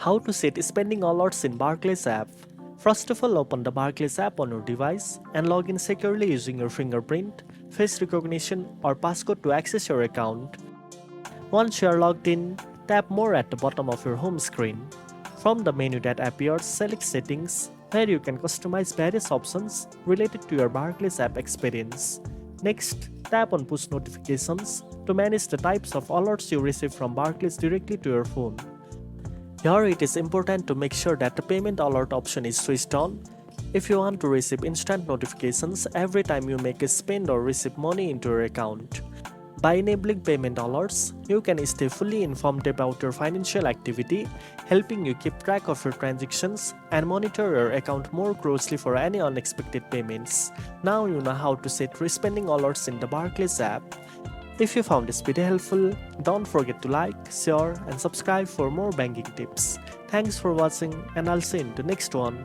How to set spending alerts in Barclays app. First of all, open the Barclays app on your device and log in securely using your fingerprint, face recognition or passcode to access your account. Once you are logged in, tap More at the bottom of your home screen. From the menu that appears, select Settings, where you can customize various options related to your Barclays app experience. Next, tap on Push Notifications to manage the types of alerts you receive from Barclays directly to your phone. Here it is important to make sure that the payment alert option is switched on if you want to receive instant notifications every time you make a spend or receive money into your account. By enabling payment alerts, you can stay fully informed about your financial activity, helping you keep track of your transactions and monitor your account more closely for any unexpected payments. Now you know how to set respending alerts in the Barclays app. If you found this video helpful, don't forget to like, share and subscribe for more banking tips. Thanks for watching and I'll see you in the next one.